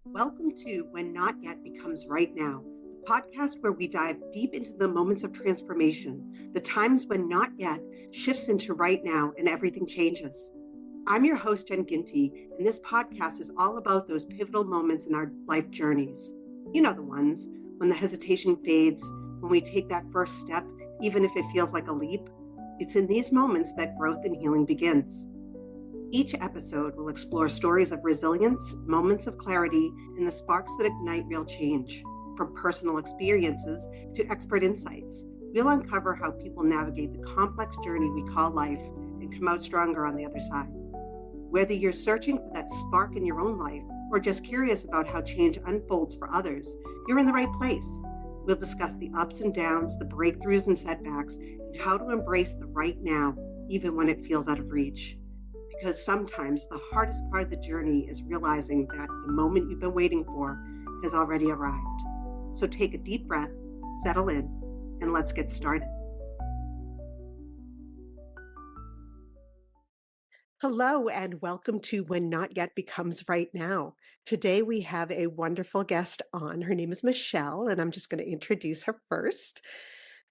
Welcome to When Not Yet Becomes Right Now, the podcast where we dive deep into the moments of transformation, the times when not yet shifts into right now and everything changes. I'm your host, Jen Ginty, and this podcast is all about those pivotal moments in our life journeys. You know the ones when the hesitation fades, when we take that first step, even if it feels like a leap. It's in these moments that growth and healing begins. Each episode will explore stories of resilience, moments of clarity, and the sparks that ignite real change. From personal experiences to expert insights, we'll uncover how people navigate the complex journey we call life and come out stronger on the other side. Whether you're searching for that spark in your own life or just curious about how change unfolds for others, you're in the right place. We'll discuss the ups and downs, the breakthroughs and setbacks, and how to embrace the right now, even when it feels out of reach. Because sometimes the hardest part of the journey is realizing that the moment you've been waiting for has already arrived. So take a deep breath, settle in, and let's get started. Hello, and welcome to When Not Yet Becomes Right Now. Today we have a wonderful guest on. Her name is Michelle, and I'm just going to introduce her first.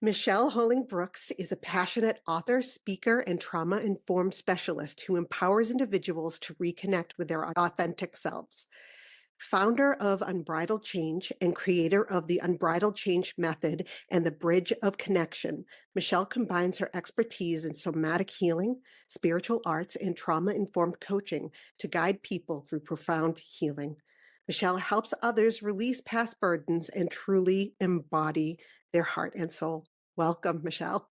Michelle Holling-Brooks is a passionate author, speaker, and trauma-informed specialist who empowers individuals to reconnect with their authentic selves. Founder of Unbridled Change and creator of the Unbridled Change Method and the Bridge of Connection, Michelle combines her expertise in somatic healing, spiritual arts, and trauma-informed coaching to guide people through profound healing. Michelle helps others release past burdens and truly embody their heart and soul. Welcome, Michelle.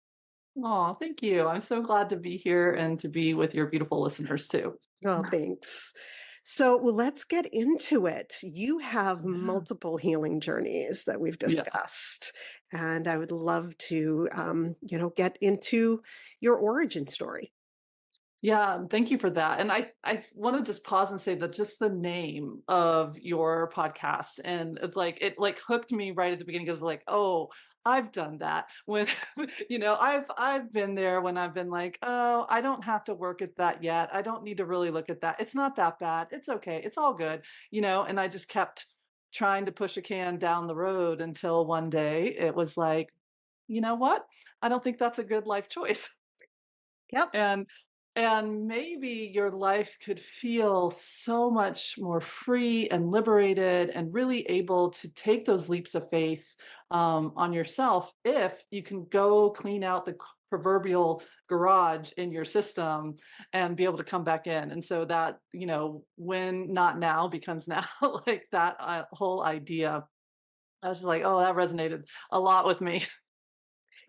Oh, thank you. I'm so glad to be here and to be with your beautiful listeners too. Oh, thanks. So, well, let's get into it. You have Yeah. multiple healing journeys that we've Yeah. discussed, and I would love to, get into your origin story. Yeah, thank you for that. And I want to just pause and say that just the name of your podcast and it hooked me right at the beginning because like, oh, I've done that when I've been there when I've been like, oh, I don't have to work at that yet. I don't need to really look at that. It's not that bad. It's okay. It's all good, and I just kept trying to push a can down the road until one day it was like, you know what? I don't think that's a good life choice. Yep. And and maybe your life could feel so much more free and liberated and really able to take those leaps of faith on yourself if you can go clean out the proverbial garage in your system and be able to come back in. And so that, when not now becomes now, like that whole idea. I was just like, oh, that resonated a lot with me.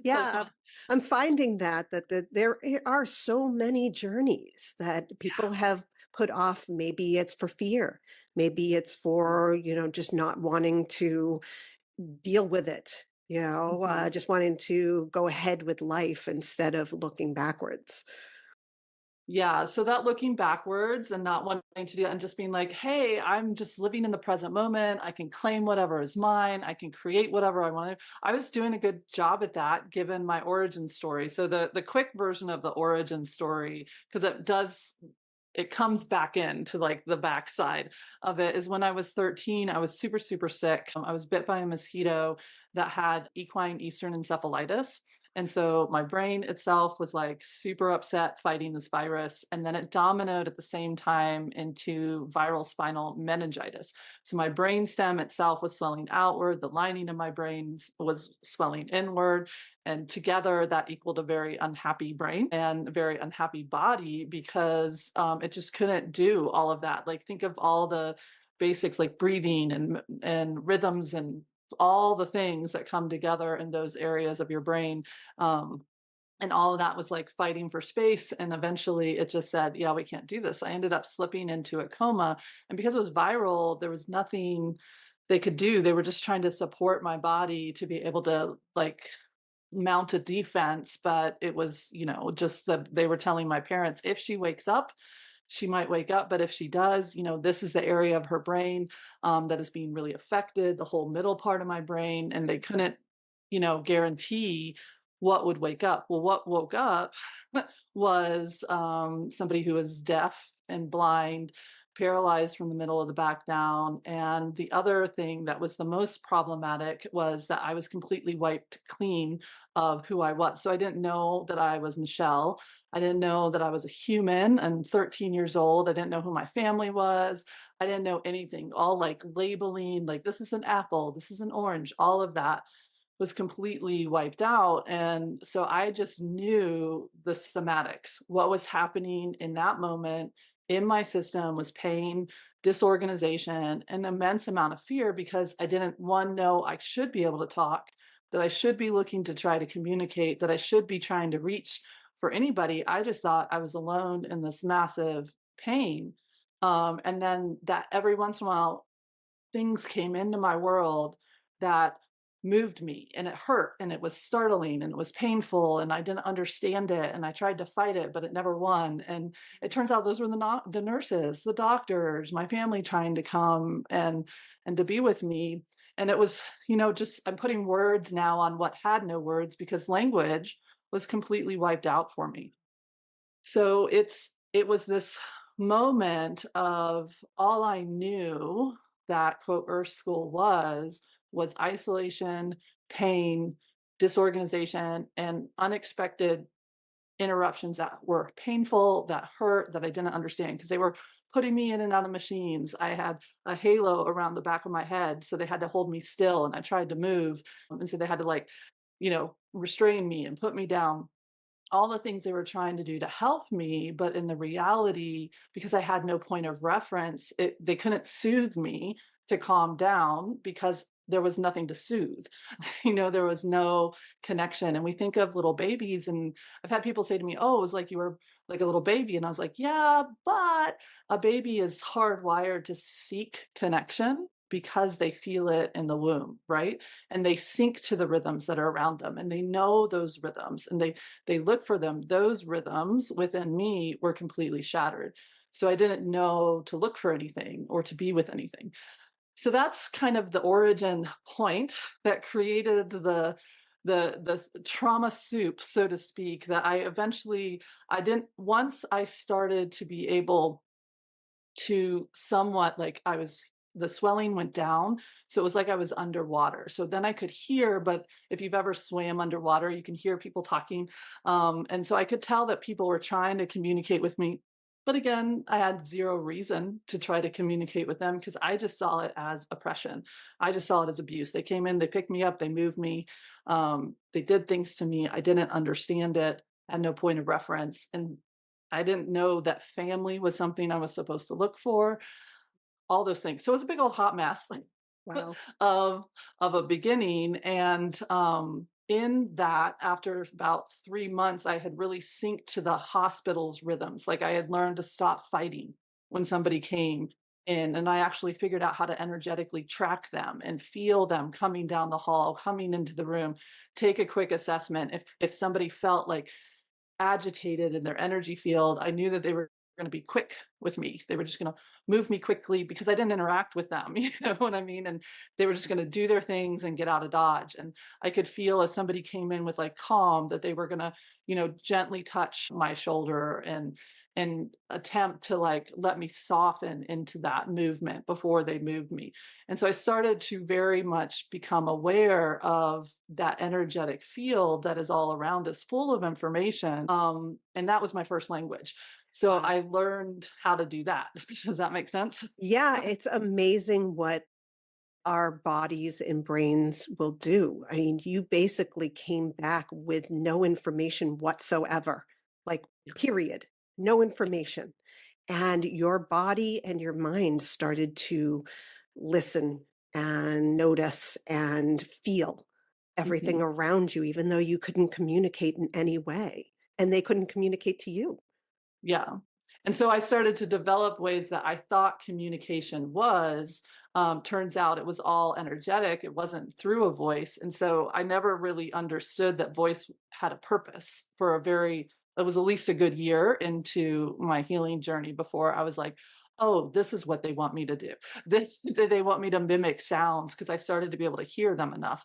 So I just Yeah, want, I'm finding that there are so many journeys that people have put off. Maybe it's for fear. Maybe it's for, just not wanting to deal with it, yeah. just wanting to go ahead with life instead of looking backwards. Yeah, so that looking backwards and not wanting to do that and just being like, "Hey, I'm just living in the present moment. I can claim whatever is mine. I can create whatever I want to." I was doing a good job at that given my origin story. So the quick version of the origin story, because it comes back into like the backside of it, is when I was 13, I was super, super sick. I was bit by a mosquito that had equine Eastern encephalitis. And so my brain itself was like super upset fighting this virus. And then it dominoed at the same time into viral spinal meningitis. So my brain stem itself was swelling outward, the lining of my brain was swelling inward. And together that equaled a very unhappy brain and a very unhappy body because it just couldn't do all of that. Like think of all the basics like breathing and rhythms and all the things that come together in those areas of your brain. Um, and all of that was like fighting for space. And eventually it just said, yeah, we can't do this. I ended up slipping into a coma. And because it was viral, there was nothing they could do. They were just trying to support my body to be able to like mount a defense. But it was, just that they were telling my parents, if she wakes up, she might wake up, but if she does, this is the area of her brain that is being really affected, the whole middle part of my brain, and they couldn't, guarantee what would wake up. Well, what woke up was somebody who was deaf and blind paralyzed from the middle of the back down. And the other thing that was the most problematic was that I was completely wiped clean of who I was. So I didn't know that I was Michelle. I didn't know that I was a human and 13 years old. I didn't know who my family was. I didn't know anything. All like labeling, like this is an apple, this is an orange, all of that was completely wiped out. And so I just knew the somatics. What was happening in that moment in my system was pain, disorganization, an immense amount of fear because I didn't, one, know I should be able to talk, that I should be looking to try to communicate, that I should be trying to reach for anybody. I just thought I was alone in this massive pain. And then that every once in a while, things came into my world that moved me and it hurt and it was startling and it was painful and I didn't understand it and I tried to fight it but it never won. And it turns out those were the nurses, the doctors, my family trying to come and to be with me. And it was, just I'm putting words now on what had no words because language was completely wiped out for me. So it was this moment of all I knew that quote Earth School was isolation, pain, disorganization, and unexpected interruptions that were painful, that hurt, that I didn't understand because they were putting me in and out of machines. I had a halo around the back of my head, so they had to hold me still, and I tried to move, and so they had to restrain me and put me down, all the things they were trying to do to help me, but in the reality, because I had no point of reference, they couldn't soothe me to calm down because there was nothing to soothe. There was no connection. And we think of little babies, and I've had people say to me, "Oh, it was like you were like a little baby." And I was like, "Yeah, but a baby is hardwired to seek connection because they feel it in the womb, right? And they sync to the rhythms that are around them and they know those rhythms and they look for them. Those rhythms within me were completely shattered. So I didn't know to look for anything or to be with anything. So that's kind of the origin point that created the trauma soup, so to speak, that I didn't once I started to be able to somewhat like the swelling went down. So it was like I was underwater. So then I could hear, but if you've ever swam underwater, you can hear people talking. And so I could tell that people were trying to communicate with me. But again, I had zero reason to try to communicate with them because I just saw it as oppression. I just saw it as abuse. They came in, they picked me up, they moved me, they did things to me. I didn't understand it, had no point of reference. And I didn't know that family was something I was supposed to look for, all those things. So it was a big old hot mess Wow. of of a beginning. And in that, after about 3 months, I had really synced to the hospital's rhythms. Like I had learned to stop fighting when somebody came in, and I actually figured out how to energetically track them and feel them coming down the hall, coming into the room, take a quick assessment. If somebody felt like agitated in their energy field, I knew that they were going to be quick with me. They were just going to move me quickly because I didn't interact with them. You know what I mean? And they were just going to do their things and get out of Dodge. And I could feel as somebody came in with like calm that they were going to, gently touch my shoulder and attempt to like let me soften into that movement before they moved me. And so I started to very much become aware of that energetic field that is all around us, full of information. And that was my first language. So I learned how to do that. Does that make sense? Yeah, it's amazing what our bodies and brains will do. I mean, you basically came back with no information whatsoever, like, Yeah. period, no information. And your body and your mind started to listen and notice and feel everything Mhm. around you, even though you couldn't communicate in any way. And they couldn't communicate to you. Yeah. And so I started to develop ways that I thought communication was. Turns out it was all energetic. It wasn't through a voice. And so I never really understood that voice had a purpose it was at least a good year into my healing journey before I was like, oh, this is what they want me to do. They want me to mimic sounds because I started to be able to hear them enough.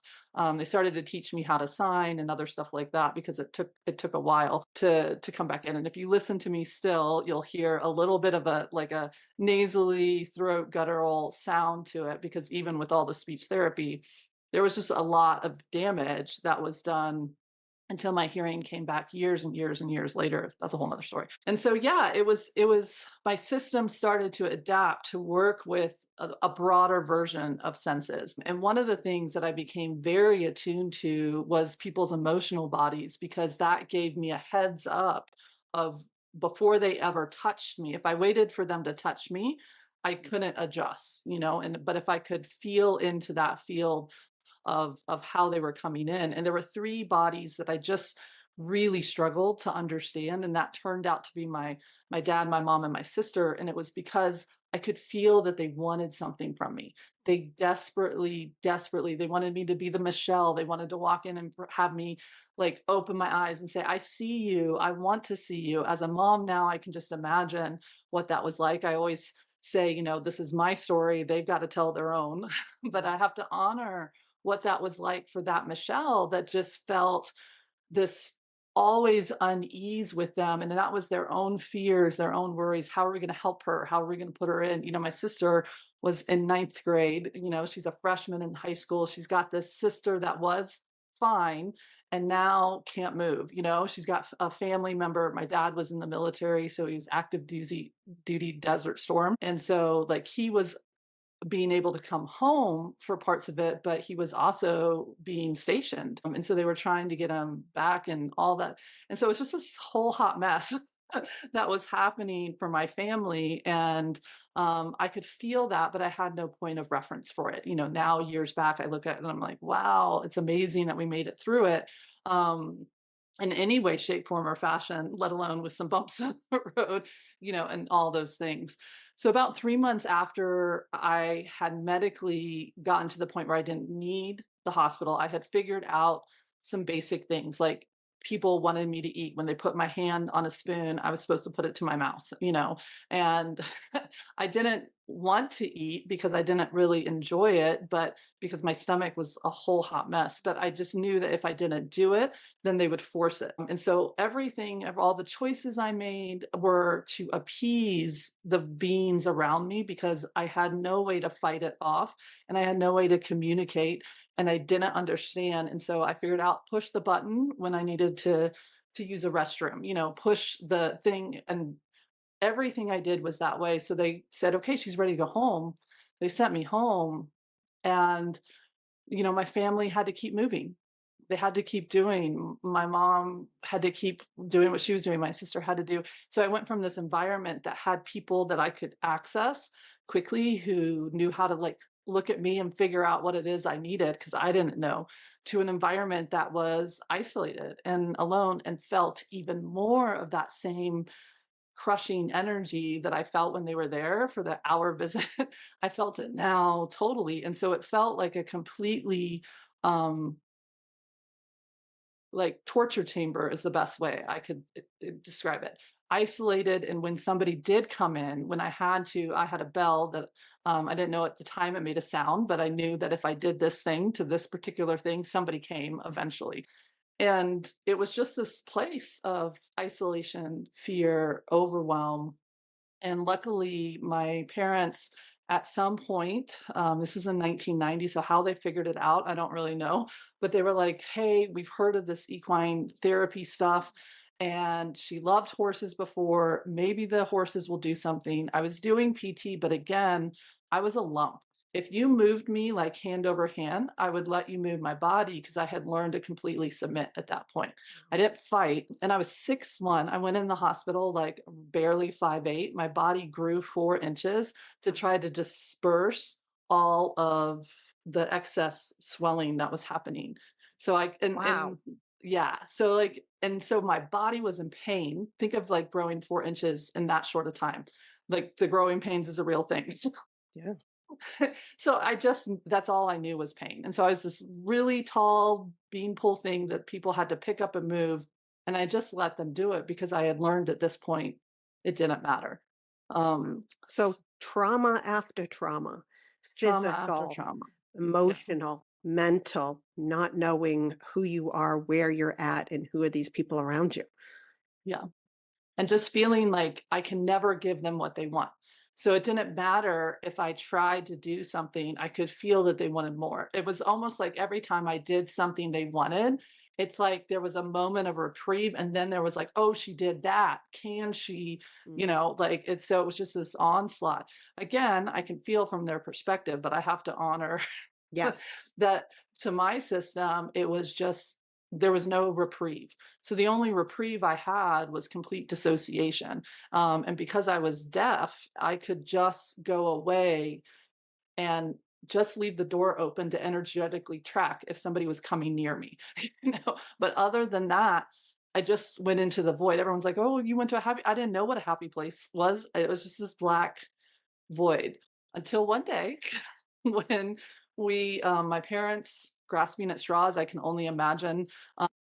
They started to teach me how to sign and other stuff like that because it took a while to come back in. And if you listen to me still, you'll hear a little bit of a like a nasally throat guttural sound to it because even with all the speech therapy, there was just a lot of damage that was done until my hearing came back years and years and years later. That's a whole nother story. And so, yeah, it was my system started to adapt to work with a broader version of senses. And one of the things that I became very attuned to was people's emotional bodies because that gave me a heads up of before they ever touched me. If I waited for them to touch me, I couldn't adjust, and but if I could feel into that field of how they were coming in. And there were three bodies that I just really struggled to understand. And that turned out to be my dad, my mom, and my sister. And it was because I could feel that they wanted something from me. They desperately, desperately, they wanted me to be the Michelle. They wanted to walk in and have me like open my eyes and say, I see you. I want to see you. As a mom now, I can just imagine what that was like. I always say, this is my story. They've got to tell their own, but I have to honor what that was like for that Michelle that just felt this always unease with them. And that was their own fears, their own worries. How are we going to help her? How are we going to put her in? My sister was in ninth grade. She's a freshman in high school. She's got this sister that was fine and now can't move. She's got a family member. My dad was in the military, so he was active duty Desert Storm. And so like he was being able to come home for parts of it, but he was also being stationed. And so they were trying to get him back and all that. And so it's just this whole hot mess that was happening for my family. And I could feel that, but I had no point of reference for it. Now years back, I look at it and I'm like, wow, it's amazing that we made it through it. In any way, shape, form, or fashion, let alone with some bumps in the road, and all those things. So about 3 months after I had medically gotten to the point where I didn't need the hospital, I had figured out some basic things like people wanted me to eat. When they put my hand on a spoon, I was supposed to put it to my mouth, and I didn't want to eat because I didn't really enjoy it, but because my stomach was a whole hot mess. But I just knew that if I didn't do it, then they would force it. And so everything of all the choices I made were to appease the beings around me because I had no way to fight it off and I had no way to communicate and I didn't understand. And so I figured out push the button when I needed to use a restroom, push the thing, and everything I did was that way. So they said, "Okay, she's ready to go home." They sent me home and my family had to keep moving. They had to keep doing. My mom had to keep doing what she was doing. My sister had to do. So I went from this environment that had people that I could access quickly who knew how to like look at me and figure out what it is I needed because I didn't know, to an environment that was isolated and alone and felt even more of that same crushing energy that I felt when they were there for the hour visit. I felt it now totally. And so it felt like a completely um like torture chamber is the best way I could describe it. Isolated, and when somebody did come in, when I had a bell that I didn't know at the time it made a sound, but I knew that if I did this thing to this particular thing, somebody came eventually. And it was just this place of isolation, fear, overwhelm, and luckily, my parents, at some point, this is in 1990, so how they figured it out, I don't really know. But they were like, hey, we've heard of this equine therapy stuff. And she loved horses before. Maybe the horses will do something. I was doing PT, but again, I was a lump. If you moved me like hand over hand, I would let you move my body because I had learned to completely submit at that point. I didn't fight, and I was 6'1". I went in the hospital like barely 5'8". My body grew 4 inches to try to disperse all of the excess swelling that was happening. So I Wow. and yeah, so like and so my body was in pain. Think of like growing 4 inches in that short of time. Like the growing pains is a real thing. Yeah. So I just that's all I knew was pain. And so I was this really tall beanpole thing that people had to pick up and move. And I just let them do it because I had learned at this point it didn't matter. Wow. Um, So trauma after trauma, Trauma after physical, trauma. Yeah. emotional, mental, not knowing who you are, where you're at, and who are these people around you. Yeah. And just feeling like I can never give them what they want. So it didn't matter if I tried to do something, I could feel that they wanted more. It was almost like every time I did something they wanted, it's like there was a moment of reprieve and then there was like, "Oh, she did that. Can she?" Mm. Like it's so it was just this onslaught. Again, I can feel from their perspective, but I have to honor Yes. that to my system, it was just there was no reprieve. So the only reprieve I had was complete dissociation. And because I was deaf, I could just go away and just leave the door open to energetically track if somebody was coming near me. But other than that, I just went into the void. Everyone's like, "Oh, you went to a happy." I didn't know what a happy place was. It was just this black void until one day when my parents grasping at straws, I can only imagine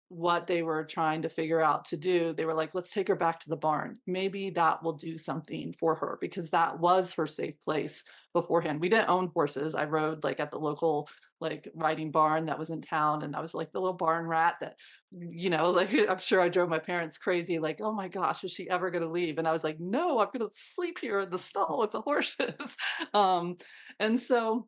what they were trying to figure out to do. They were like, let's take her back to the barn. Maybe that will do something for her because that was her safe place beforehand. We didn't own horses. I rode like at the local like riding barn that was in town and I was like the little barn rat that like I'm sure I drove my parents crazy like, "Oh my gosh, is she ever going to leave?" And I was like, "No, I'm going to sleep here in the stall with the horses." um and so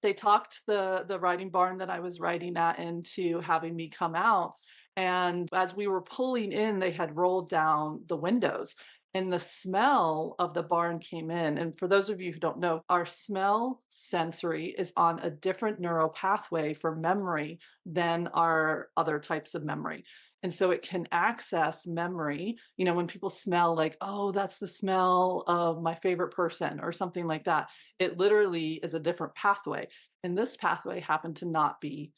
they talked the riding barn that I was riding at into having me come out. And as we were pulling in, they had rolled down the windows and the smell of the barn came in. And for those of you who don't know, our smell sensory is on a different neural pathway for memory than our other types of memory. And so it can access memory. When people smell like, oh, that's the smell of my favorite person or something like that, it literally is a different pathway. And this pathway happened to not be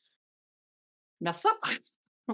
messed up,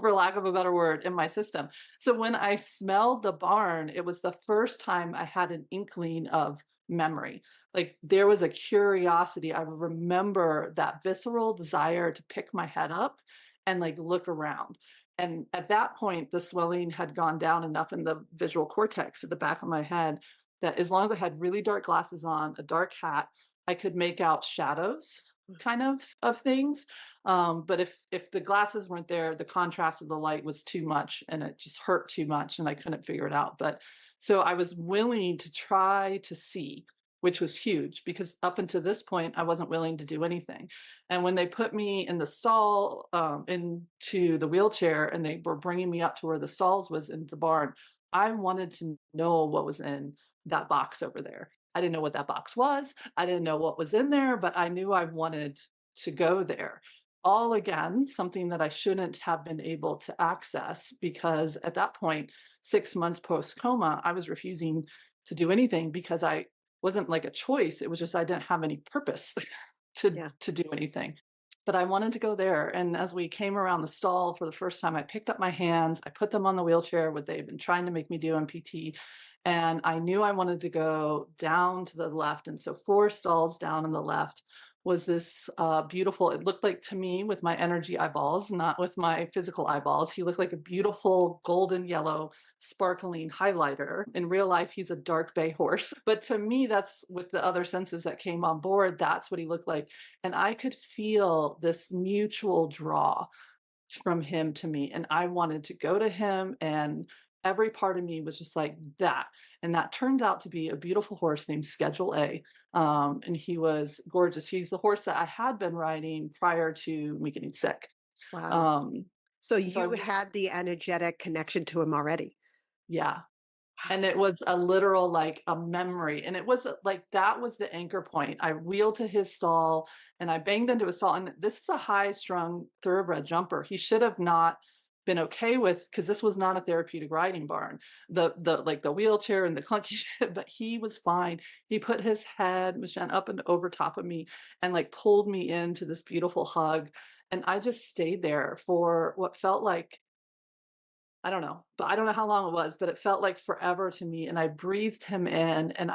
for lack of a better word, in my system. So when I smelled the barn, it was the first time I had an inkling of memory. Like there was a curiosity. I remember that visceral desire to pick my head up and like look around. And at that point, the swelling had gone down enough in the visual cortex at the back of my head that as long as I had really dark glasses on, a dark hat, I could make out shadows kind of things. But if the glasses weren't there, the contrast of the light was too much and it just hurt too much and I couldn't figure it out. But so I was willing to try to see, which was huge because up until this point, I wasn't willing to do anything. And when they put me in the stall, into the wheelchair, and they were bringing me up to where the stalls was in the barn, I wanted to know what was in that box over there. I didn't know what that box was. I didn't know what was in there, but I knew I wanted to go there. All again, something that I shouldn't have been able to access because at that point, 6 months post coma, I was refusing to do anything because I wasn't like a choice. It was just I didn't have any purpose to Yeah. to do anything. But I wanted to go there. And as we came around the stall for the first time, I picked up my hands, I put them on the wheelchair, what they've been trying to make me do on PT. And I knew I wanted to go down to the left. And so 4 stalls down on the left was this beautiful, it looked like to me with my energy eyeballs, not with my physical eyeballs. He looked like a beautiful golden yellow sparkling highlighter. In real life, he's a dark bay horse. But to me, that's with the other senses that came on board, that's what he looked like. And I could feel this mutual draw from him to me. And I wanted to go to him, and every part of me was just like that. And that turned out to be a beautiful horse named Schedule A. And he was gorgeous. He's the horse that I had been riding prior to me getting sick. Wow. Um, So and so I you really, had the energetic connection to him already. yeah, Wow. and it was a literal, like, a memory, and it was, like, that was the anchor point. I wheeled to his stall, and I banged into his stall, and this is a high-strung thoroughbred jumper. He should have not been okay with because this was not a therapeutic riding barn. The wheelchair and the clunky shit, but he was fine. He put his head, Michelle, up and over top of me and, like, pulled me into this beautiful hug, and I just stayed there for what felt like I don't know, but I don't know how long it was, but it felt like forever to me, and I breathed him in, and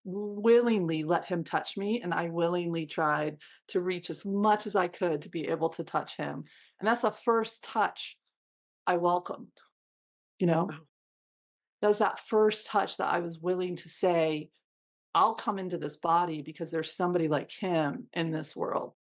willingly let him touch me, and I willingly tried to reach as much as I could to be able to touch him, and that's the first touch I welcomed, you know? Wow. That was that first touch that I was willing to say I'll come into this body because there's somebody like him in this world.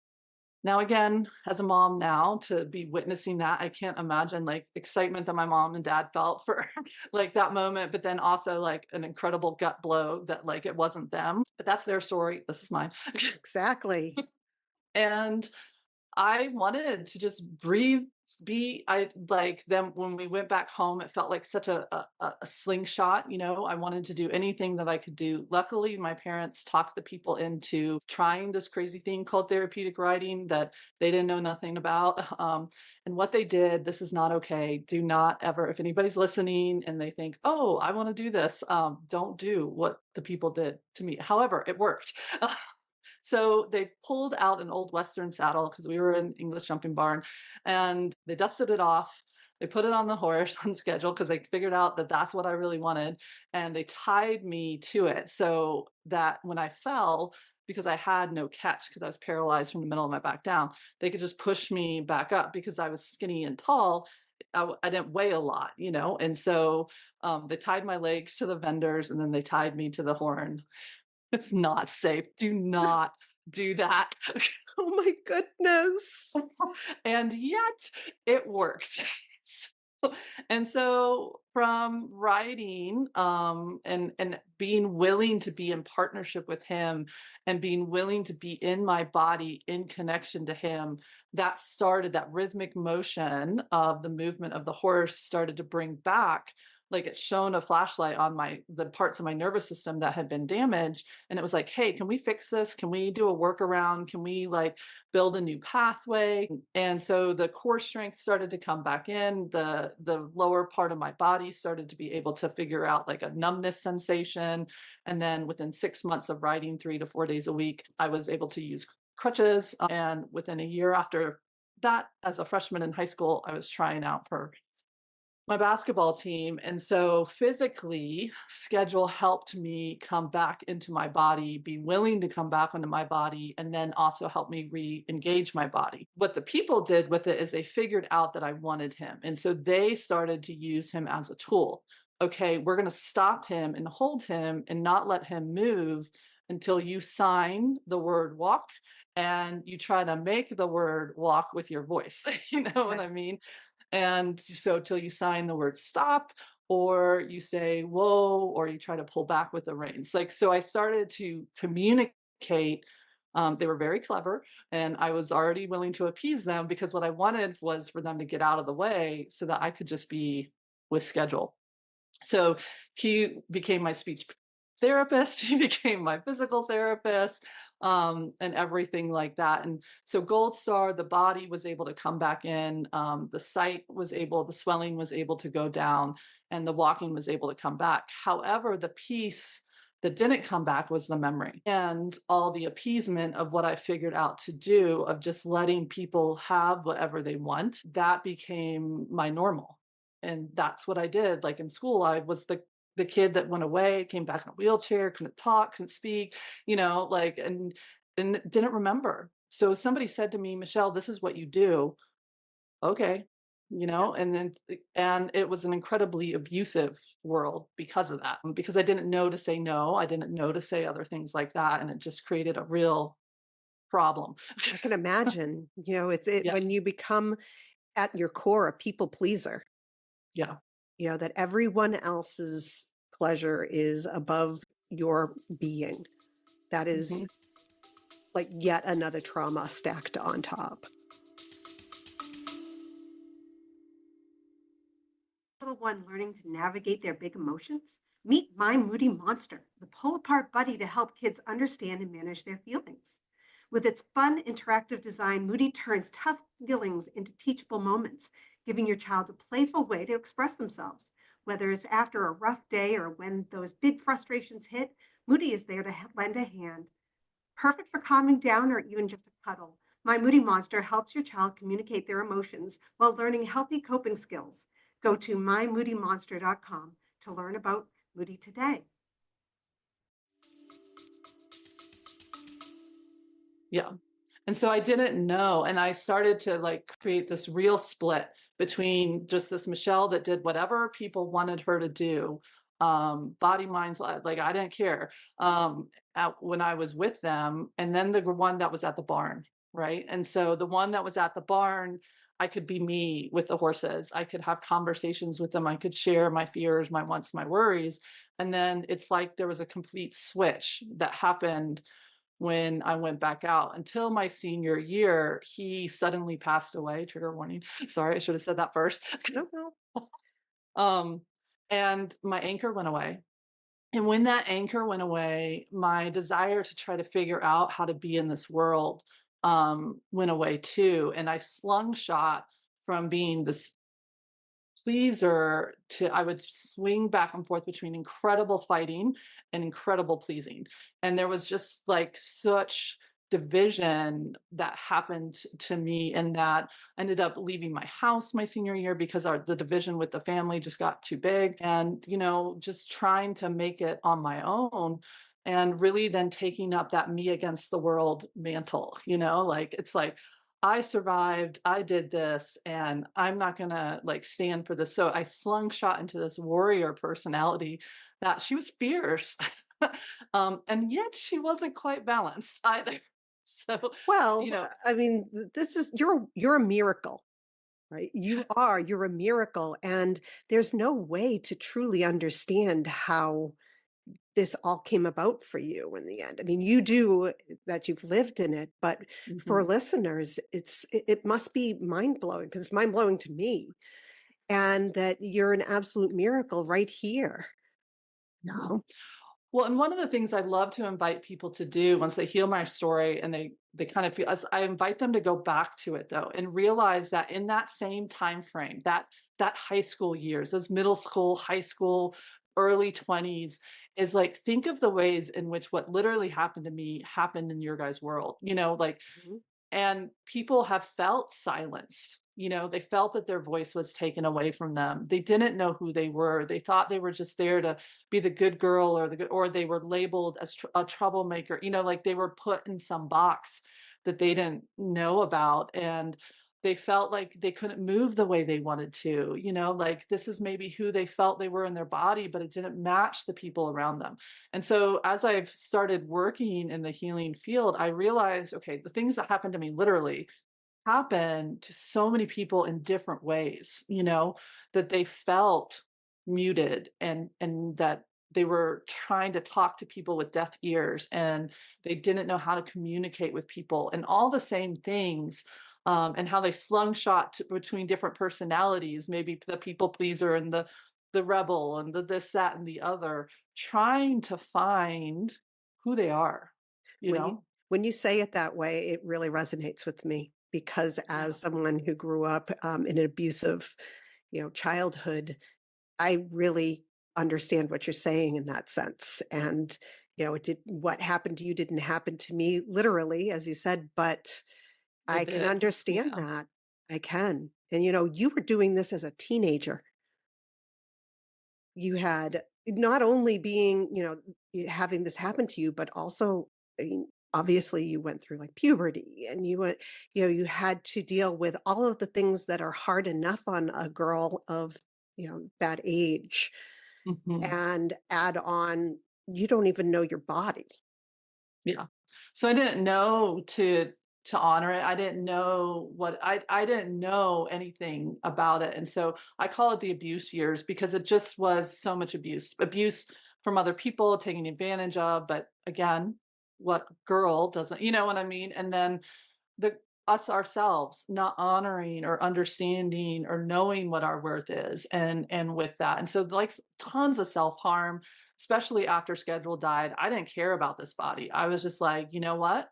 Now, again, as a mom now, to be witnessing that, I can't imagine like excitement that my mom and dad felt for like that moment, but then also like an incredible gut blow that like it wasn't them. But that's their story. This is mine. Exactly. And I wanted to just breathe, be I like them when we went back home, it felt like such a slingshot, you know. I wanted to do anything that I could do. Luckily, my parents talked the people into trying this crazy thing called therapeutic riding that they didn't know nothing about. And what they did, this is not okay. Do not ever, if anybody's listening and they think, oh, I want to do this, don't do what the people did to me. However, it worked. So they pulled out an old Western saddle because we were in English jumping barn, and they dusted it off. They put it on the horse on schedule because they figured out that that's what I really wanted, and they tied me to it so that when I fell, because I had no catch because I was paralyzed from the middle of my back down, they could just push me back up because I was skinny and tall. I didn't weigh a lot, you know, and so they tied my legs to the vendors, and then they tied me to the horn. It's not safe. Do not do that. Oh my goodness. And yet it worked. So and so from writing, and being willing to be in partnership with him and being willing to be in my body in connection to him, that started that rhythmic motion of the movement of the horse started to bring back like it shone a flashlight on the parts of my nervous system that had been damaged, and it was like, hey, can we fix this? Can we do a workaround? Can we like build a new pathway? And so the core strength started to come back in. The lower part of my body started to be able to figure out like a numbness sensation. And then within 6 months of riding 3 to 4 days a week, I was able to use crutches. And within a year after that, as a freshman in high school, I was trying out for my basketball team. And so physically, schedule helped me come back into my body, be willing to come back into my body, and then also help me re-engage my body. What the people did with it is they figured out that I wanted him. And so they started to use him as a tool. Okay, we're going to stop him and hold him and not let him move until you sign the word walk and you try to make the word walk with your voice. You know what Okay. I mean? And so till you sign the word stop, or you say whoa, or you try to pull back with the reins. Like, so I started to communicate. They were very clever, and I was already willing to appease them because what I wanted was for them to get out of the way so that I could just be with schedule. So he became my speech therapist, he became my physical therapist, and everything like that. And so Gold Star, the body was able to come back in, the swelling was able to go down, and the walking was able to come back. However, the piece that didn't come back was the memory and all the appeasement of what I figured out to do of just letting people have whatever they want. That became my normal. And that's what I did. Like in school, I was the kid that went away, came back in a wheelchair, couldn't talk, couldn't speak, you know, like and didn't remember. So somebody said to me, Michelle, this is what you do. Okay. You Yeah. know, and it was an incredibly abusive world because of that. Because I didn't know to say no. I didn't know to say other things like that. And it just created a real problem. I can imagine, it's it Yeah. when you become at your core a people pleaser, Yeah. that everyone else's pleasure is above your being. That is Mhm. like yet another trauma stacked on top. Little one learning to navigate their big emotions? Meet My Moody Monster, the pull apart buddy to help kids understand and manage their feelings. With its fun, interactive design, Moody turns tough feelings into teachable moments, giving your child a playful way to express themselves. Whether it's after a rough day or when those big frustrations hit, Moody is there to lend a hand. Perfect for calming down or even just a cuddle. My Moody Monster helps your child communicate their emotions while learning healthy coping skills. Go to mymoodymonster.com to learn about Moody today. Yeah. And so I didn't know, and I started to, like, create this real split between just this Michelle that did whatever people wanted her to do, body, mind, like I didn't care when I was with them. And then the one that was at the barn, right? And so the one that was at the barn, I could be me with the horses. I could have conversations with them. I could share my fears, my wants, my worries. And then it's like there was a complete switch that happened when I went back out. Until my senior year, he suddenly passed away. Trigger warning. Sorry, I should have said that first. No, no. um, and my anchor went away. And when that anchor went away, my desire to try to figure out how to be in this world went away too. And I slung shot from being this pleaser to I would swing back and forth between incredible fighting and incredible pleasing. And there was just like such division that happened to me, and that I ended up leaving my house my senior year because the division with the family just got too big, and just trying to make it on my own, and really then taking up that me against the world mantle, like it's like I survived, I did this, and I'm not gonna like stand for this. So I slung shot into this warrior personality that she was fierce. And yet she wasn't quite balanced either. So, you Well, know, I mean, this is you're a miracle, right? You're a miracle, and there's no way to truly understand how this all came about for you in the end. I mean, you do that you've lived in it, but for mhm, listeners, it must be mind blowing because it's mind blowing to me, and that you're an absolute miracle right here. You yeah. know? Well, and one of the things I love to invite people to do once they hear my story and they kind of feel as I invite them to go back to it though and realize that in that same time frame, that high school years, those middle school, high school, early 20s is like think of the ways in which what literally happened to me happened in your guys' world. Like Mhm. and people have felt silenced. They felt that their voice was taken away from them. They didn't know who they were. They thought they were just there to be the good girl or or they were labeled as a troublemaker. Like they were put in some box that they didn't know about, and they felt like they couldn't move the way they wanted to. Like this is maybe who they felt they were in their body, but it didn't match the people around them. And so as I've started working in the healing field, I realized, okay, the things that happened to me literally happen to so many people in different ways, that they felt muted, and that they were trying to talk to people with deaf ears, and they didn't know how to communicate with people, and all the same things. And how they slung shot between different personalities, maybe the people pleaser and the rebel and the this, that, and the other, trying to find who they are, you When you know? when you say it that way, it really resonates with me because Yeah, as someone who grew up in an abusive, childhood, I really understand what you're saying in that sense. And what happened to you didn't happen to me literally, as you said, but I it can did. understand Yeah. that. I can. And you were doing this as a teenager. You had not only being, having this happen to you, but also, I mean, obviously you went through like puberty and you had to deal with all of the things that are hard enough on a girl of, that age Mhm. and add on, you don't even know your body. Yeah. So I didn't know to honor it. I didn't know I didn't know anything about it. And so I call it the abuse years because it just was so much abuse. Abuse from other people, taking advantage of, but again, what girl doesn't, you know what I mean? And then the us ourselves not honoring or understanding or knowing what our worth is, and with that, and so like tons of self-harm, especially after schedule died. I didn't care about this body. I was just like, you know what,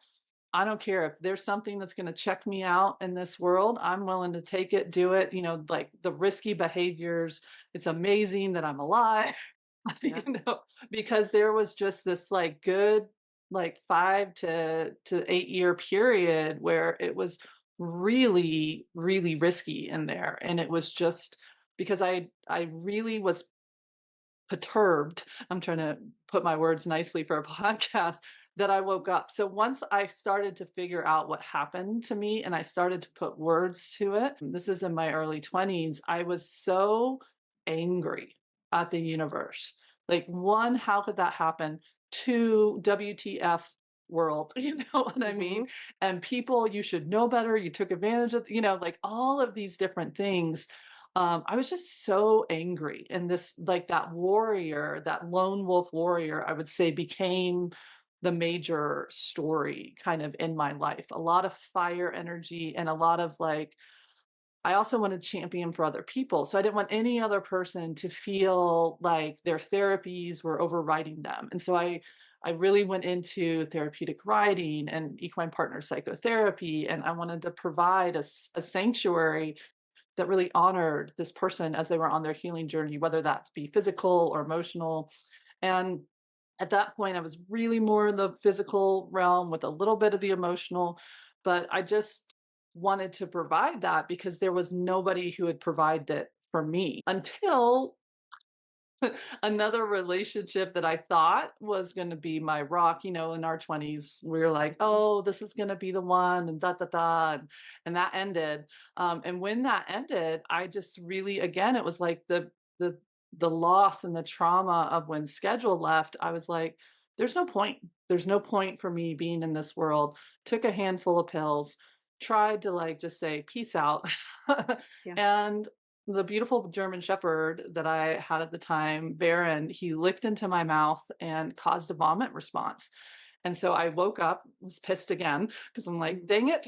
I don't care if there's something that's going to check me out in this world. I'm willing to take it, do it, like the risky behaviors. It's amazing that I'm alive. Yeah. you know, because there was just this like good like 5 to 8 year period where it was really, really risky in there. And it was just because I really was perturbed. I'm trying to put my words nicely for a podcast, that I woke up. So once I started to figure out what happened to me and I started to put words to it, this is in my early 20s, I was so angry at the universe. Like, one, how could that happen? Two, WTF world, you know what I mean? Hmm. And people, you should know better. You took advantage of, like all of these different things. I was just so angry. And this, like that warrior, that lone wolf warrior, I would say became the major story kind of in my life. A lot of fire energy and a lot of like, I also wanted champion for other people. So I didn't want any other person to feel like their therapies were overriding them. And so I really went into therapeutic riding and equine partner psychotherapy. And I wanted to provide a sanctuary that really honored this person as they were on their healing journey, whether that be physical or emotional. And at that point, I was really more in the physical realm with a little bit of the emotional, but I just wanted to provide that because there was nobody who would provide it for me until another relationship that I thought was going to be my rock, in our 20s. We were like, oh, this is going to be the one, and da da da. And that ended. And when that ended, I just really, again, it was like the loss and the trauma of when schedule left. I was like, there's no point. There's no point for me being in this world. Took a handful of pills, tried to like just say peace out. Yeah. And the beautiful German Shepherd that I had at the time, Baron, he licked into my mouth and caused a vomit response. And so I woke up, was pissed again because I'm like, dang it.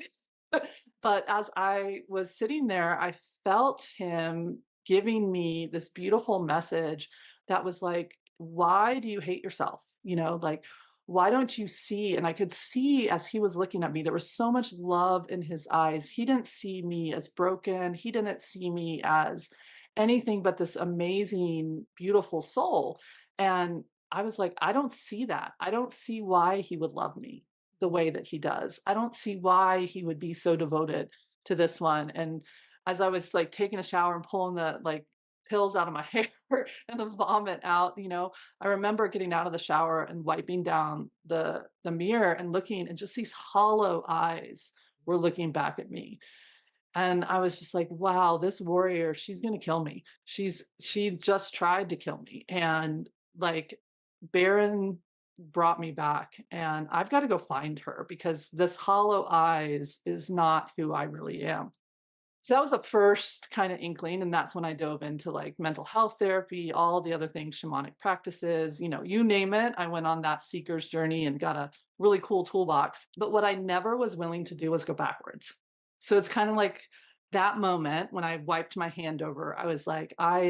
But as I was sitting there, I felt him giving me this beautiful message that was like, why do you hate yourself? Like, why don't you see? And I could see as he was looking at me, there was so much love in his eyes. He didn't see me as broken. He didn't see me as anything but this amazing, beautiful soul. And I was like, I don't see that. I don't see why he would love me the way that he does. I don't see why he would be so devoted to this one. And as I was like taking a shower and pulling the like pills out of my hair and the vomit out, I remember getting out of the shower and wiping down the mirror and looking, and just these hollow eyes were looking back at me. And I was just like, wow, this warrior, she's going to kill me. She just tried to kill me. And like Baron brought me back, and I've got to go find her because this hollow eyes is not who I really am. So that was the first kind of inkling. And that's when I dove into like mental health therapy, all the other things, shamanic practices, you name it. I went on that seeker's journey and got a really cool toolbox. But what I never was willing to do was go backwards. So it's kind of like that moment when I wiped my hand over, I was like, I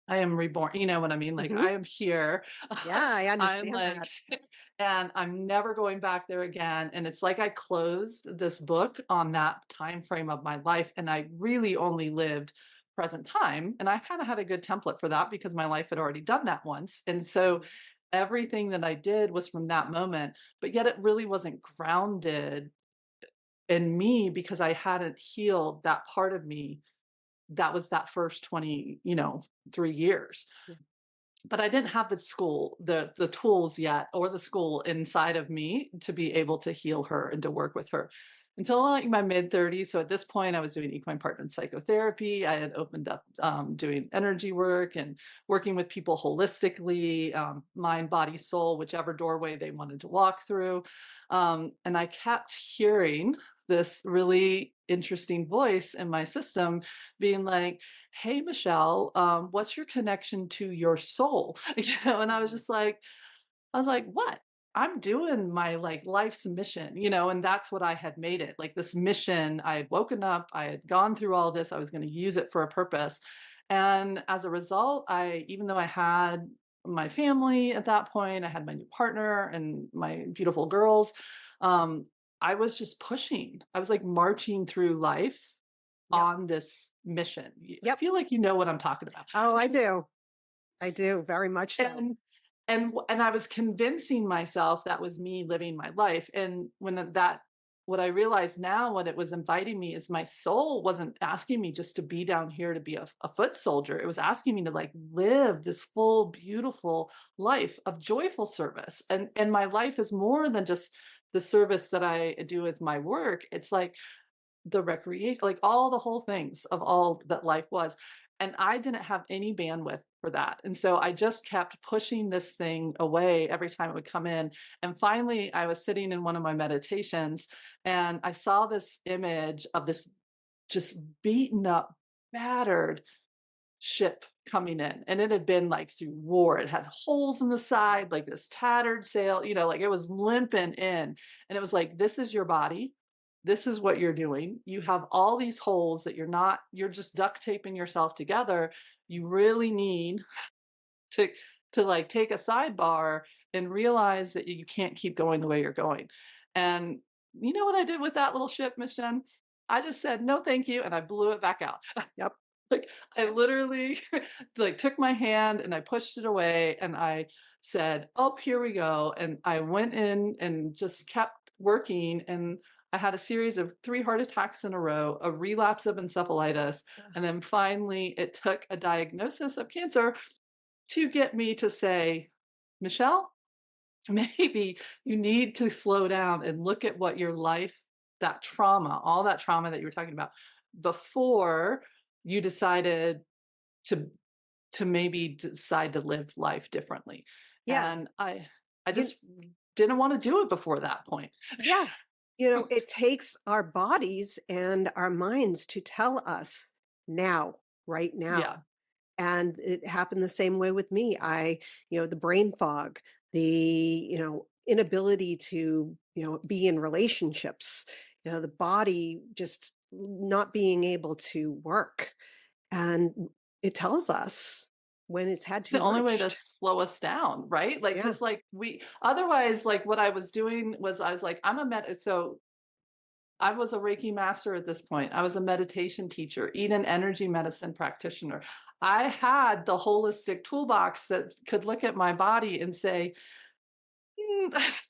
am reborn. You know what I mean? Like Hmm. I am here. Yeah, I I'm understand like, that. and I'm never going back there again. And it's like I closed this book on that time frame of my life, and I really only lived present time. And I kind of had a good template for that because my life had already done that once. And so everything that I did was from that moment, but yet it really wasn't grounded in me because I hadn't healed that part of me that was that first 20, 3 years. Yeah. But I didn't have the tools yet, or the school inside of me to be able to heal her and to work with her until like my mid 30s. So at this point, I was doing equine partner and psychotherapy. I had opened up doing energy work and working with people holistically, mind, body, soul, whichever doorway they wanted to walk through. And I kept hearing this really interesting voice in my system being like, hey, Michelle, what's your connection to your soul? And Mm. I was like, what? I'm doing my like life's mission, and that's what I had made it. Like this mission, I had woken up, I had gone through all this, I was going to use it for a purpose. And as a result, even though I had my family at that point, I had my new partner and my beautiful girls, um, I was just pushing. I was like marching through life Yep. on this mission. I Yep. feel like you know what I'm talking about. Oh, I do. I do very much so. And and I was convincing myself that was me living my life. And what I realized now, what it was inviting me is my soul wasn't asking me just to be down here to be a foot soldier. It was asking me to like live this full, beautiful life of joyful service. And my life is more than just the service that I do with my work. It's like the recreation, like all the whole things of all that life was. And I didn't have any bandwidth for that. And so I just kept pushing this thing away every time it would come in. And finally, I was sitting in one of my meditations and I saw this image of this just beaten up, battered ship coming in. And it had been like through war. It had holes in the side, like this tattered sail, like it was limping in. And it was like, this is your body. This is what you're doing. You have all these holes that you're just duct taping yourself together. You really need to like take a sidebar and realize that you can't keep going the way you're going. And you know what I did with that little ship, Miss Jen? I just said, no, thank you. And I blew it back out. Yep. Like, I literally, like, took my hand and I pushed it away and I said, "Oh, here we go," and I went in and just kept working, and I had a series of 3 heart attacks in a row, a relapse of encephalitis, and then finally it took a diagnosis of cancer to get me to say, "Michelle, maybe you need to slow down and look at what your life, that trauma, all that trauma that you were talking about, before you decided to maybe decide to live life differently." Yeah. And I You, just didn't want to do it before that point. yeah. It takes our bodies and our minds to tell us now, right now. Yeah. And it happened the same way with me. The brain fog, the, inability to, be in relationships, the body just not being able to work. And it tells us when it's had It's too the only way much. to slow us down, right? Like, Yeah. because like we otherwise, like what I was doing was I was like, so I was a Reiki master at this point. I was a meditation teacher, Eden energy medicine practitioner. I had the holistic toolbox that could look at my body and say,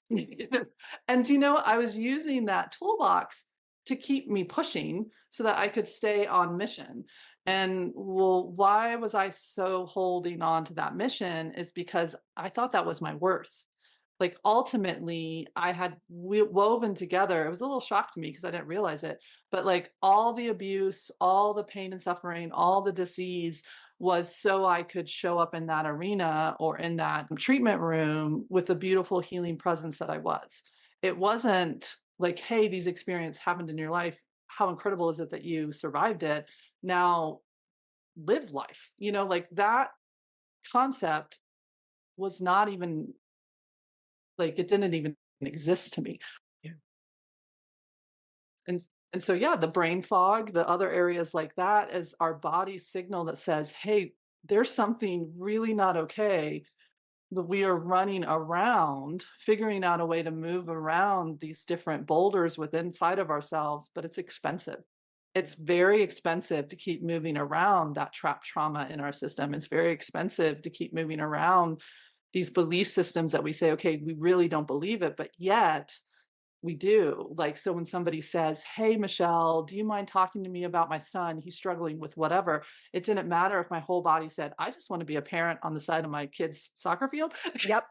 and I was using that toolbox to keep me pushing so that I could stay on mission. And well, why was I so holding on to that mission is because I thought that was my worth. Like ultimately, I had woven together. It was a little shock to me because I didn't realize it, but like all the abuse, all the pain and suffering, all the disease was so I could show up in that arena or in that treatment room with the beautiful healing presence that I was. It wasn't like, hey, these experiences happened in your life. How incredible is it that you survived it? Now live life. Like that concept was not even like it didn't even exist to me. Yeah. And so yeah, the brain fog, the other areas like that is our body's signal that says, hey, there's something really not okay that we are running around, figuring out a way to move around these different boulders within inside of ourselves, but it's expensive. It's very expensive to keep moving around that trapped trauma in our system. It's very expensive to keep moving around these belief systems that we say, okay, we really don't believe it, but yet we do. Like, so when somebody says, "Hey, Michelle, do you mind talking to me about my son? He's struggling with whatever." It didn't matter if my whole body said, "I just want to be a parent on the side of my kid's soccer field." Yep.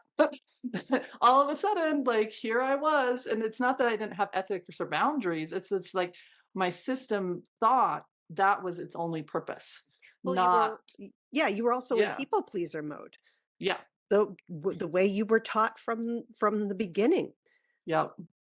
All of a sudden, like here I was. And it's not that I didn't have ethics or boundaries. It's like my system thought that was its only purpose. Well, Not, yeah, you were also in yeah, people pleaser mode. yeah, The way you were taught from the beginning. yeah.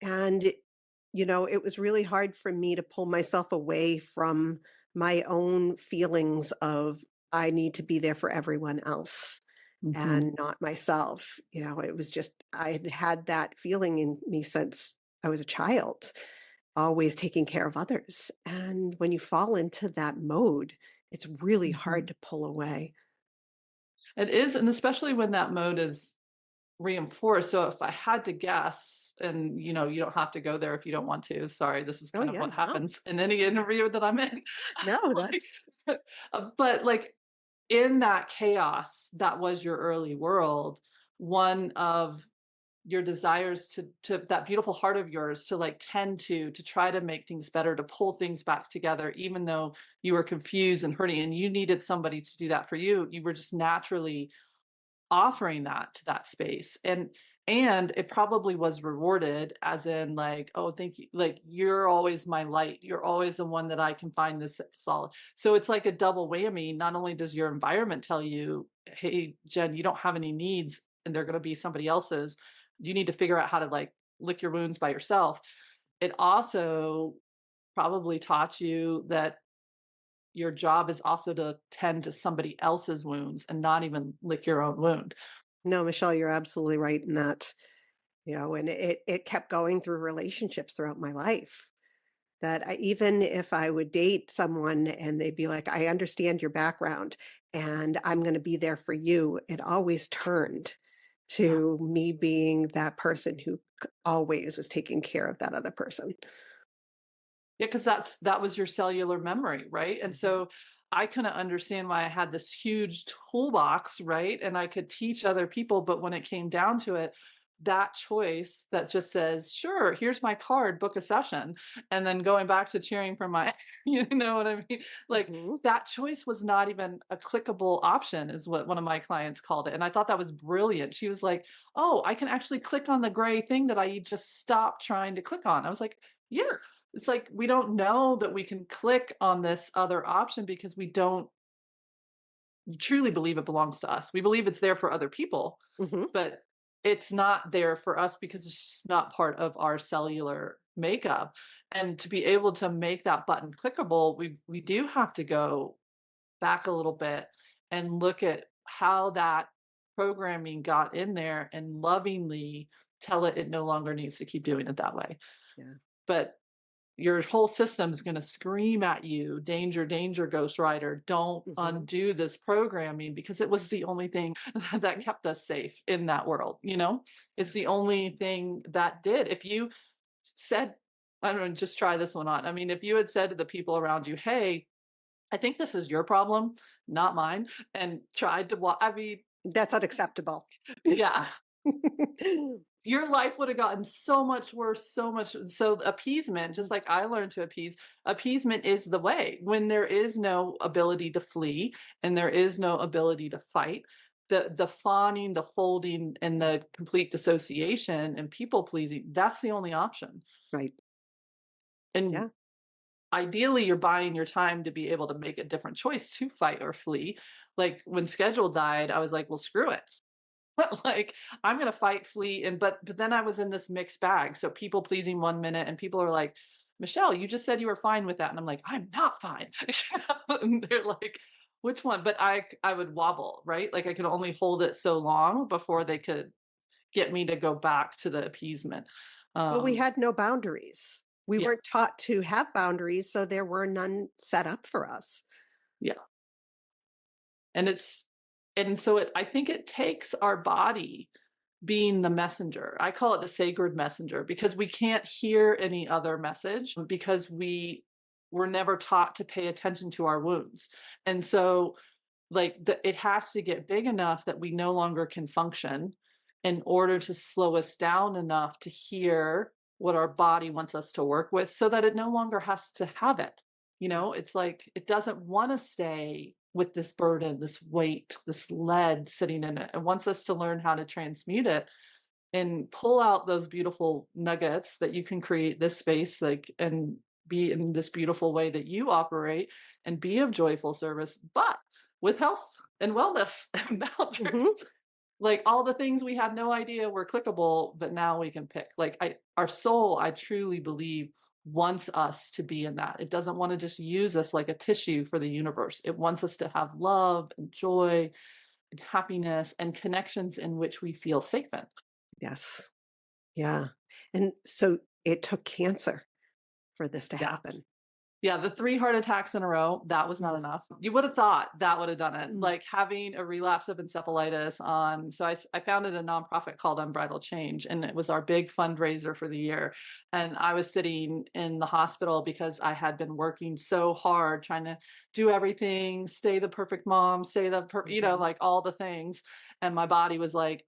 And it was really hard for me to pull myself away from my own feelings of I need to be there for everyone else Mhm. and not myself. It was just I had had that feeling in me since I was a child, always taking care of others. And when you fall into that mode, it's really hard Mhm. to pull away. It is, and especially when that mode is reinforced. So if I had to guess, and you don't have to go there if you don't want to. Sorry, this is Oh kind of yeah, what no, happens in any interview that I'm in. no, that Like, but like in that chaos that was your early world, one of your desires to that beautiful heart of yours to like tend to try to make things better, to pull things back together, even though you were confused and hurting and you needed somebody to do that for you. You were just naturally offering that to that space. And it probably was rewarded as in like, "Oh, thank you. Like, you're always my light. You're always the one that I can find this solid." So it's like a double whammy. Not only does your environment tell you, "Hey, Jen, you don't have any needs and they're gonna be somebody else's. You need to figure out how to, like, lick your wounds by yourself." It also probably taught you that your job is also to tend to somebody else's wounds and not even lick your own wound. No, Michelle, you're absolutely right in that, and it kept going through relationships throughout my life. That even if I would date someone and they'd be like, I understand your background and I'm going to be there for you, it always turned Yeah. to me being that person who always was taking care of that other person. Yeah, because that was your cellular memory, right? And Mhm. so I couldn't understand why I had this huge toolbox, right? And I could teach other people, but when it came down to it, that choice that just says, "Sure, here's my card, book a session," and then going back to cheering for my you know what I mean? Like, Mhm. that choice was not even a clickable option is what one of my clients called it, and I thought that was brilliant. She was like, "Oh, I can actually click on the gray thing that I just stopped trying to click on." I was like, "Yeah." It's like we don't know that we can click on this other option because we don't truly believe it belongs to us. We believe it's there for other people, Mhm. but it's not there for us because it's just not part of our cellular makeup. And to be able to make that button clickable, we do have to go back a little bit and look at how that programming got in there and lovingly tell it no longer needs to keep doing it that way. Yeah. But your whole system's gonna scream at you, "Danger, danger, Ghost Rider. Don't Mhm. undo this programming," because it was the only thing that kept us safe in that world, you know? Yeah. It's the only thing that did. If you said I don't know, just try this one on. I mean, if you had said to the people around you, "Hey, I think this is your problem, not mine," and tried to I mean, That's unacceptable. yeah. Your life would have gotten so much worse, so much so appeasement, just like I learned to appeasement is the way. When there is no ability to flee and there is no ability to fight, the fawning, the folding, and the complete dissociation and people pleasing, that's the only option. Right. And Yeah. ideally, you're buying your time to be able to make a different choice to fight or flee. Like when schedule died, I was like, well, screw it. Like, I'm gonna fight, flee, and but then I was in this mixed bag. So people pleasing 1 minute, and people are like, "Michelle, you just said you were fine with that," and I'm like, "I'm not fine." And they're like, "Which one?" But I would wobble, right? Like I could only hold it so long before they could get me to go back to the appeasement. Well, we Um, had no boundaries. We yeah, weren't taught to have boundaries, so there were none set up for us. yeah, and and so I think it takes our body being the messenger. I call it the sacred messenger because we can't hear any other message because we were never taught to pay attention to our wounds. And so it has to get big enough that we no longer can function in order to slow us down enough to hear what our body wants us to work with so that it no longer has to have it. You know, it's like it doesn't want to stay with this burden, this weight, this lead sitting in it. It wants us to learn how to transmute it and pull out those beautiful nuggets that you can create this space like and be in this beautiful way that you operate and be of joyful service, but with health and wellness and boundaries. Mhm. Like all the things we had no idea were clickable, but now we can pick. Like our soul, I truly believe, wants us to be in that. It doesn't want to just use us like a tissue for the universe. It wants us to have love and joy and happiness and connections in which we feel safe in. Yes. Yeah. And so it took cancer for this to Yeah. happen. Yeah, the 3 heart attacks in a row, that was not Mm. enough. You would have thought that would have done it, Mm. like having a relapse of encephalitis on so I founded a nonprofit called Unbridled Change, and it was our big fundraiser for the year, and I was sitting in the hospital because I had been working so hard trying to do everything, stay the perfect mom, stay the Mhm. like all the things, and my body was like,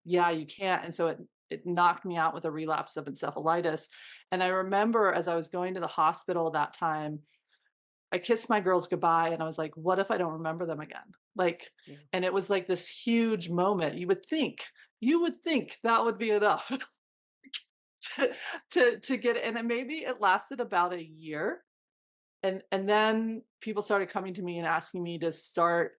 yeah, you can't," and so it knocked me out with a relapse of encephalitis, and I remember as I was going to the hospital that time, I kissed my girls goodbye and I was like, what if I don't remember them again? Like, Yeah. and it was like this huge moment. You would think You would think that would be enough to to get it, and then maybe it lasted about a year, and then people started coming to me and asking me to start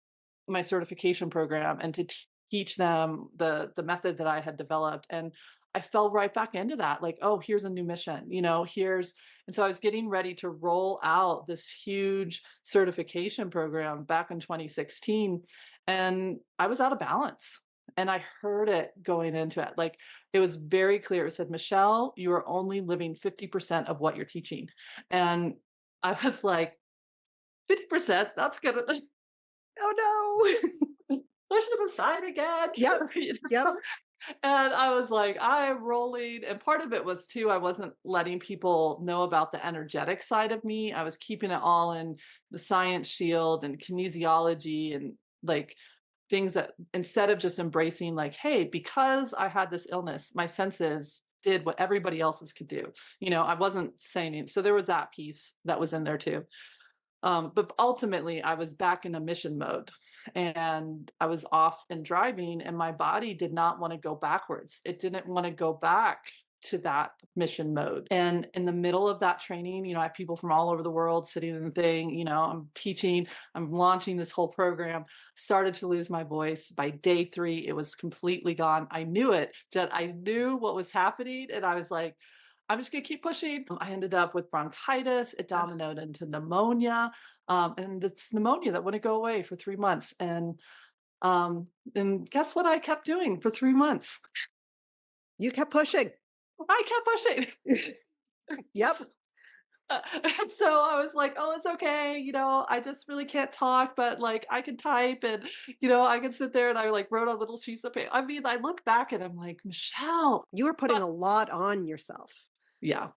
my certification program and to teach them the method that I had developed, and I fell right back into that, like, oh, here's a new mission, here's. And so I was getting ready to roll out this huge certification program back in 2016, and I was out of balance, and I heard it going into it, like, it was very clear. It said, Michelle, you are only living 50% of what you're teaching. And I was like, 50%, that's gonna Oh push it aside again. no. Yep. You Yep. know? And I was like, I'm rolling. And part of it was too, I wasn't letting people know about the energetic side of me. I was keeping it all in the science shield and kinesiology and like things that instead of just embracing, like, hey, because I had this illness, my senses did what everybody else's could do. I wasn't saying it. So there was that piece that was in there too. But ultimately, I was back in a mission mode and I was off and driving, and my body did not want to go backwards. It didn't want to go back to that mission mode. And in the middle of that training, I have people from all over the world sitting in the thing, I'm teaching, I'm launching this whole program, started to lose my voice. By day 3, it was completely gone. I knew it, that I knew what was happening. And I was like, I'm just gonna keep pushing. I ended up with bronchitis. It dominoed into pneumonia, and it's pneumonia that wouldn't go away for 3 months. And guess what I kept doing for 3 months? You kept pushing. I kept pushing. Yep. And so I was like, "Oh, it's okay, I just really can't talk, but, like, I can type and, I can sit there," and I, like, wrote on little sheets of paper. I mean, I look back and I'm like, "Michelle." You were putting But a lot on yourself. yeah.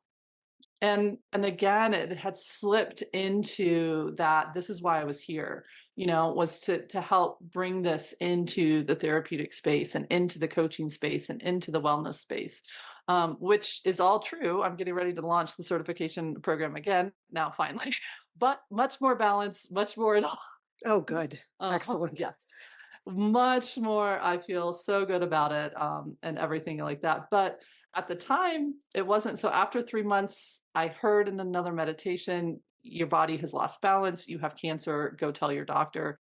And again, it had slipped into that this is why I was here, was to help bring this into the therapeutic space and into the coaching space and into the wellness space, which is all true. I'm getting ready to launch the certification program again now, finally, but much more balance, much more in all. Oh, good. Excellent. Yes, much more. I feel so good about it, and everything like that. But at the time, it wasn't. So after 3 months, I heard in another meditation, your body has lost balance. You have cancer. Go tell your doctor.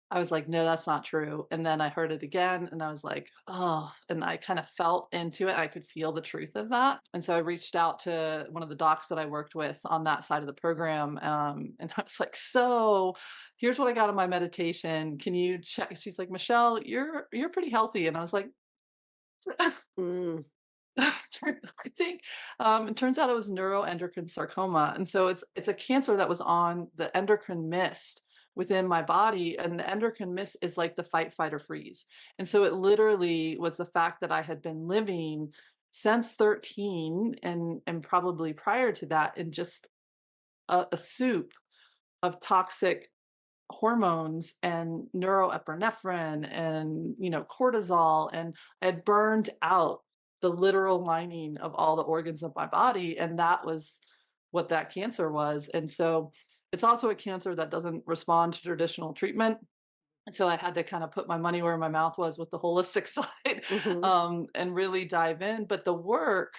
I was like, no, that's not true. And then I heard it again and I was like, oh, and I kind of felt into it. I could feel the truth of that. And so I reached out to one of the docs that I worked with on that side of the program. And I was like, so here's what I got on my meditation. Can you check? She's like, Michelle, you're pretty healthy. And I was like, Mm. I think it turns out it was neuroendocrine sarcoma, and so it's a cancer that was on the endocrine mist within my body, and the endocrine mist is like the fight, fight, or freeze. And so it literally was the fact that I had been living since 13 and probably prior to that in just a soup of toxic hormones and neuroepinephrine and cortisol, and I had burned out the literal lining of all the organs of my body, and that was what that cancer was. And so it's also a cancer that doesn't respond to traditional treatment, and so I had to kind of put my money where my mouth was with the holistic side, Mhm. and really dive in. But the work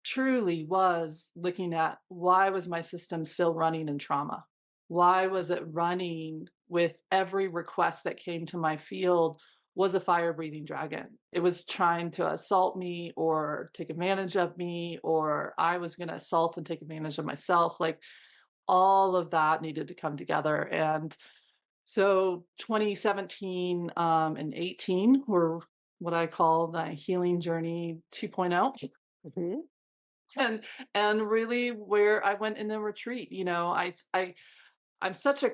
truly was looking at, why was my system still running in trauma? Why was it running with every request that came to my field was a fire breathing dragon? It was trying to assault me or take advantage of me, or I was going to assault and take advantage of myself. Like, all of that needed to come together. And so 2017 and 18 were what I call the healing journey 2.0. Mhm. and and really where I went in a retreat. I'm such a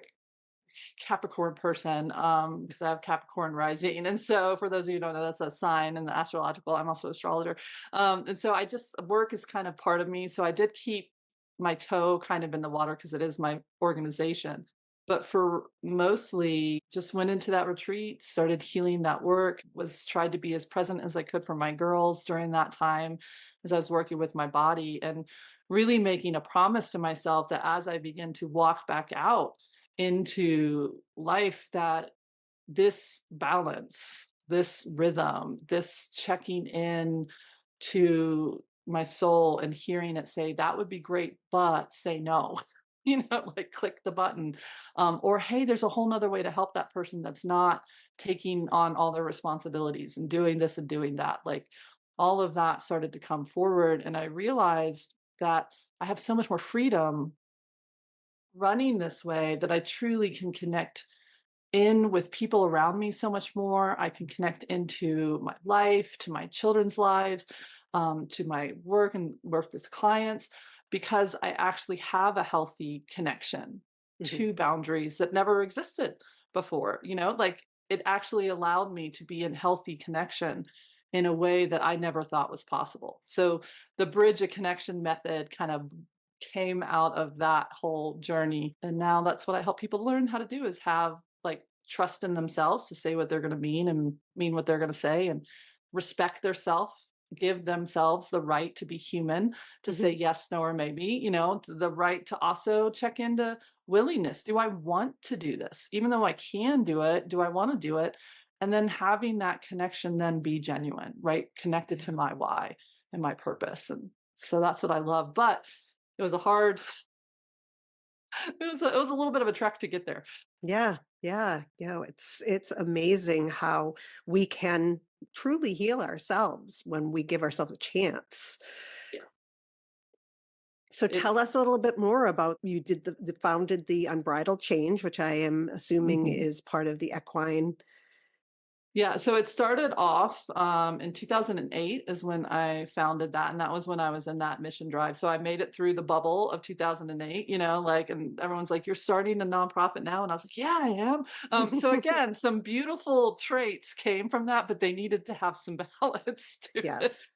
Capricorn person, because I have Capricorn rising, and so for those of you who don't know, that's a sign in the astrological. I'm also an astrologer, and so I just work is kind of part of me. So I did keep my toe kind of in the water because it is my organization. But for mostly, just went into that retreat, started healing that work, was tried to be as present as I could for my girls during that time as I was working with my body, and really making a promise to myself that as I begin to walk back out into life, that this balance this rhythm, this checking in to my soul and hearing it say, that would be great, but say no. Like click the button. Or hey, there's a whole nother way to help that person that's not taking on all their responsibilities and doing this and doing that. Like all of that started to come forward. And I realized that I have so much more freedom running this way, that I truly can connect in with people around me so much more. I can connect into my life, to my children's lives, to my work and work with clients, because I actually have a healthy connection Mhm. to boundaries that never existed before. Like it actually allowed me to be in healthy connection in a way that I never thought was possible. So the bridge a connection method kind of came out of that whole journey. And now that's what I help people learn how to do, is have like trust in themselves to say what they're going to mean and mean what they're going to say, and respect their self, give themselves the right to be human, to Mhm. say yes, no, or maybe, the right to also check into willingness. Do I want to do this? Even though I can do it, do I want to do it? And then having that connection then be genuine, right? Connected to Yeah. my why and my purpose. And so that's what I love. But it was a hard, it was a little bit of a trek to get there. Yeah. Yeah. It's amazing how we can truly heal ourselves when we give ourselves a chance. Yeah. So It tell us a little bit more about, you did the founded the Unbridled Change, which I am assuming mhm. is part of the equine. Yeah, so it started off in 2008 is when I founded that, and that was when I was in that mission drive. So I made it through the bubble of 2008, like, and everyone's like, "You're starting a nonprofit now," and I was like, "Yeah, I am." So again, some beautiful traits came from that, but they needed to have some balance to it. Yes.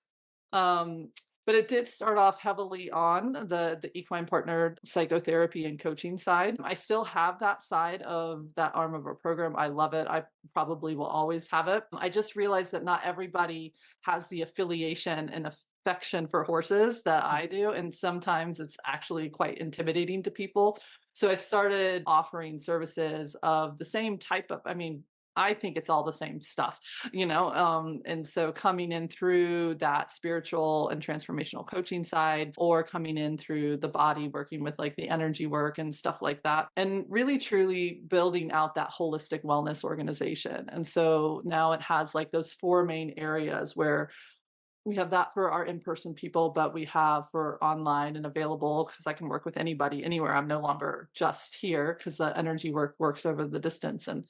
Um, but it did start off heavily on the equine partnered psychotherapy and coaching side. I still have that side of that arm of a program. I love it. I probably will always have it. I just realized that not everybody has the affiliation and affection for horses that I do. And sometimes it's actually quite intimidating to people. So I started offering services of the same type of, I mean, I think it's all the same stuff, and so coming in through that spiritual and transformational coaching side, or coming in through the body, working with like the energy work and stuff like that, and really truly building out that holistic wellness organization. And so now it has like those four main areas where we have that for our in-person people, but we have for online and available, because I can work with anybody anywhere. I'm no longer just here because the energy work works over the distance. And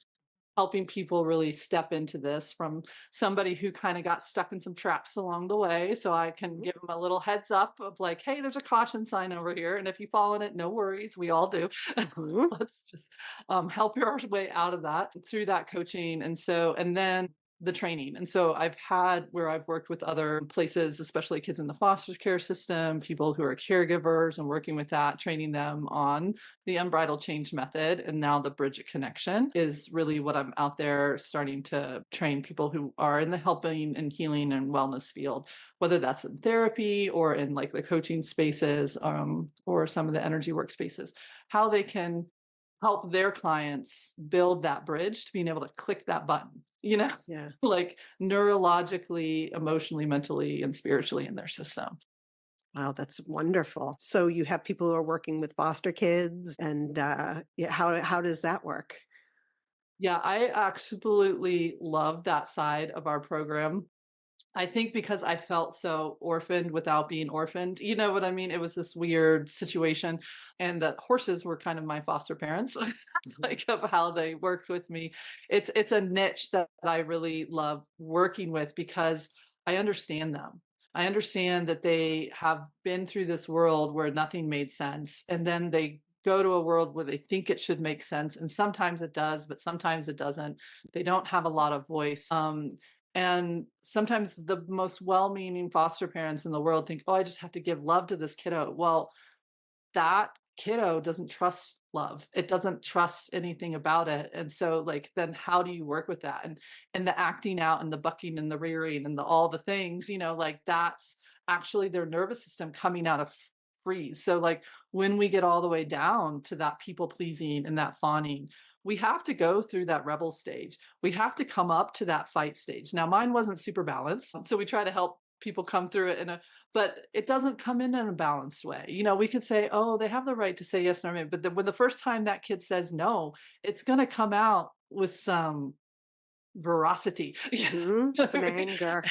helping people really step into this from somebody who kind of got stuck in some traps along the way. So I can give them a little heads up of like, hey, there's a caution sign over here. And if you fall in it, no worries. We all do. Mhm. Let's just help your way out of that through that coaching. And then the training. And so I've had where I've worked with other places, especially kids in the foster care system, people who are caregivers, and working with that, training them on the unbridled change method. And now the bridge of connection is really what I'm out there starting to train people who are in the helping and healing and wellness field, whether that's in therapy or in like the coaching spaces, or some of the energy work spaces, how they can help their clients build that bridge to being able to click that button, Yeah. like neurologically, emotionally, mentally, and spiritually in their system. Wow, that's wonderful. So you have people who are working with foster kids, and yeah, how does that work? Yeah, I absolutely love that side of our program. I think because I felt so orphaned without being orphaned. You know what I mean? It was this weird situation, and that horses were kind of my foster parents, Mhm. like of how they worked with me. It's a niche that I really love working with, because I understand them. I understand that they have been through this world where nothing made sense, and then they go to a world where they think it should make sense, and sometimes it does, but sometimes it doesn't. They don't have a lot of voice. And sometimes the most well-meaning foster parents in the world think, "Oh, I just have to give love to this kiddo." Well, that kiddo doesn't trust love. It doesn't trust anything about it. And so like then how do you work with that? And the acting out and the bucking and the rearing and the all the things, like that's actually their nervous system coming out of freeze. So like when we get all the way down to that people pleasing and that fawning, we have to go through that rebel stage. We have to come up to that fight stage. Now, mine wasn't super balanced, so we try to help people come through it but it doesn't come in a balanced way. We could say, oh, they have the right to say yes or no, but when the first time that kid says no, it's going to come out with some veracity. Some anger.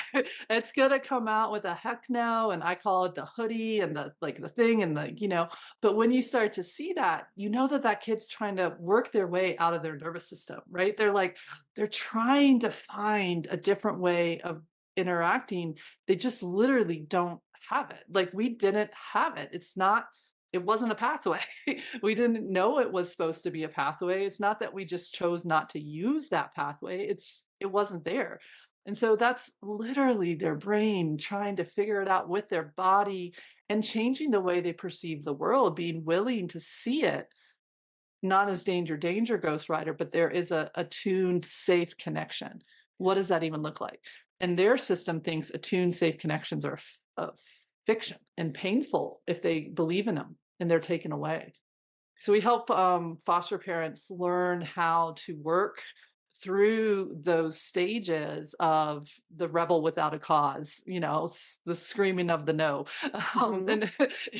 It's gonna come out with a heck no, and I call it the hoodie and the thing and but when you start to see that, you know that that kid's trying to work their way out of their nervous system, right? They're trying to find a different way of interacting. They just literally don't have it. Like we didn't have it. It wasn't a pathway. We didn't know it was supposed to be a pathway. It's not that we just chose not to use that pathway. It wasn't there. And so that's literally their brain trying to figure it out with their body and changing the way they perceive the world, being willing to see it not as danger, danger, Ghost Rider, but there is a attuned, safe connection. What does that even look like? And their system thinks attuned, safe connections are fiction and painful if they believe in them and they're taken away. So we help foster parents learn how to work through those stages of the rebel without a cause, the screaming of the no, Mhm.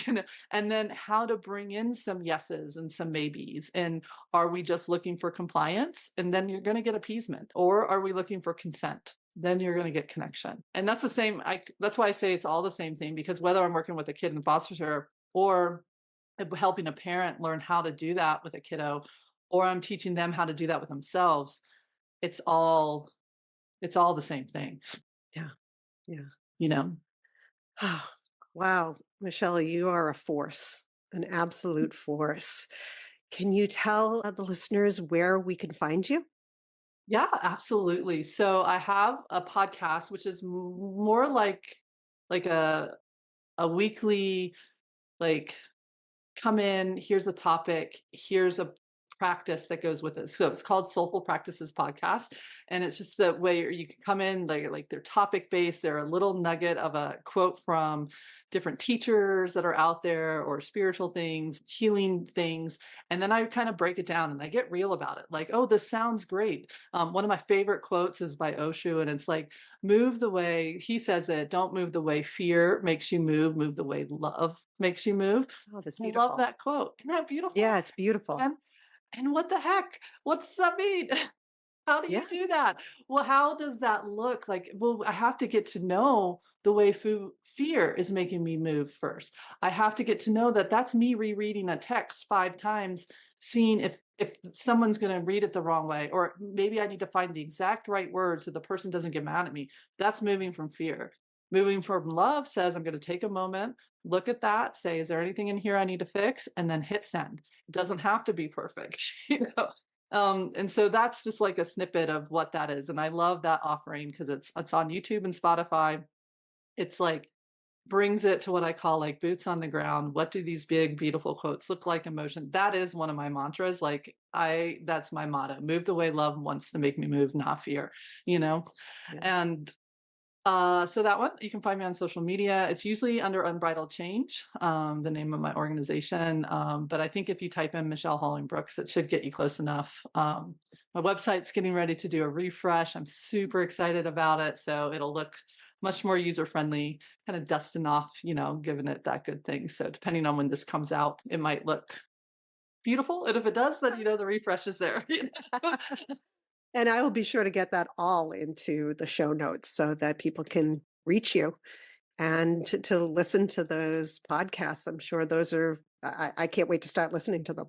and and then how to bring in some yeses and some maybes. And are we just looking for compliance? And then you're going to get appeasement, or are we looking for consent? Then you're going to get connection. And that's the same. That's why I say it's all the same thing, because whether I'm working with a kid in foster care or helping a parent learn how to do that with a kiddo, or I'm teaching them how to do that with themselves, it's all it's all the same thing, Yeah. Yeah. you know? Oh, wow. Michelle, you are a force, an absolute force. Can you tell the listeners where we can find you? Yeah, absolutely. So I have a podcast, which is more like a weekly, like, come in, here's a topic, here's a practice that goes with it. So it's called Soulful Practices Podcast. And it's just the way you can come in, like they're topic based. They're a little nugget of a quote from different teachers that are out there, or spiritual things, healing things. And then I kind of break it down and I get real about it. Like, oh, this sounds great. One of my favorite quotes is by Osho, and it's like, move the way, he says it, don't move the way fear makes you move, move the way love makes you move. Oh, that's I love beautiful. that quote. Isn't that Yeah, beautiful? it's beautiful. And and what the heck? What does that mean? How do Yeah. you do that? Well, how does that look like? Well, I have to get to know the way fear is making me move first. I have to get to know that that's me rereading a text 5 times, seeing if someone's going to read it the wrong way, or maybe I need to find the exact right word so the person doesn't get mad at me. That's moving from fear. Moving from love says I'm going to take a moment, look at that, say, is there anything in here I need to fix, and then hit send. It doesn't have to be perfect, and so that's just like a snippet of what that is. And I love that offering because it's on YouTube and Spotify. It's like brings it to what I call like boots on the ground. What do these big, beautiful quotes look like in motion? That is one of my mantras. Like that's my motto. Move the way love wants to make me move, not fear, you know? Yeah. And so that one, you can find me on social media. It's usually under Unbridled Change, the name of my organization. But I think if you type in Michelle Holling-Brooks, it should get you close enough. My website's getting ready to do a refresh. I'm super excited about it. So it'll look much more user-friendly, kind of dusting off, giving it that good thing. So depending on when this comes out, it might look beautiful. And if it does, then the refresh is there. And I will be sure to get that all into the show notes so that people can reach you and to listen to those podcasts. I'm sure those are, I can't wait to start listening to them.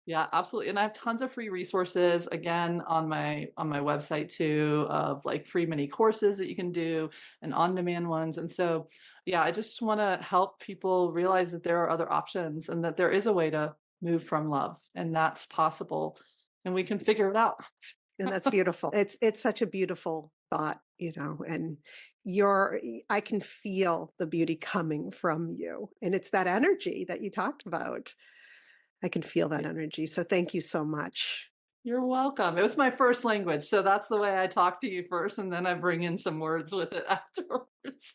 Yeah, absolutely. And I have tons of free resources again on my website too, of like free mini courses that you can do and on-demand ones. And so, yeah, I just want to help people realize that there are other options and that there is a way to move from love, and that's possible, and we can figure it out. And that's beautiful. It's such a beautiful thought, and I can feel the beauty coming from you. And it's that energy that you talked about. I can feel that energy. So thank you so much. You're welcome. It was my first language, so that's the way I talk to you first, and then I bring in some words with it afterwards.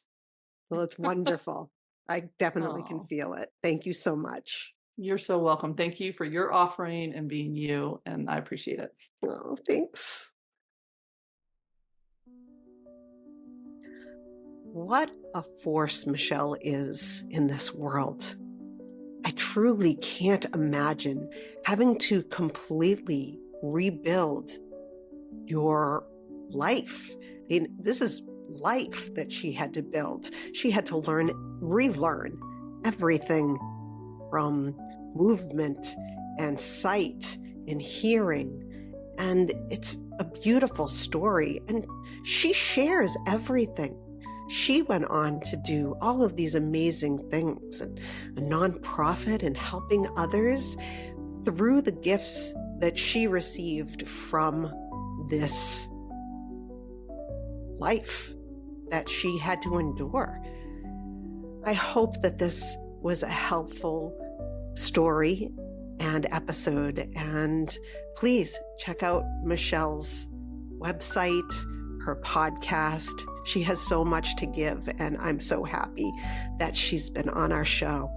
Well, it's wonderful. I definitely can Oh. feel it. Thank you so much. You're so welcome. Thank you for your offering and being you, and I appreciate it. Oh, thanks. What a force Michelle is in this world. I truly can't imagine having to completely rebuild your life. I mean, this is life that she had to build. She had to relearn everything from movement and sight and hearing. And it's a beautiful story. And she shares everything. She went on to do all of these amazing things, and a nonprofit and helping others through the gifts that she received from this life that she had to endure. I hope that this was a helpful story and episode, and please check out Michelle's website, her podcast. She has so much to give, and I'm so happy that she's been on our show.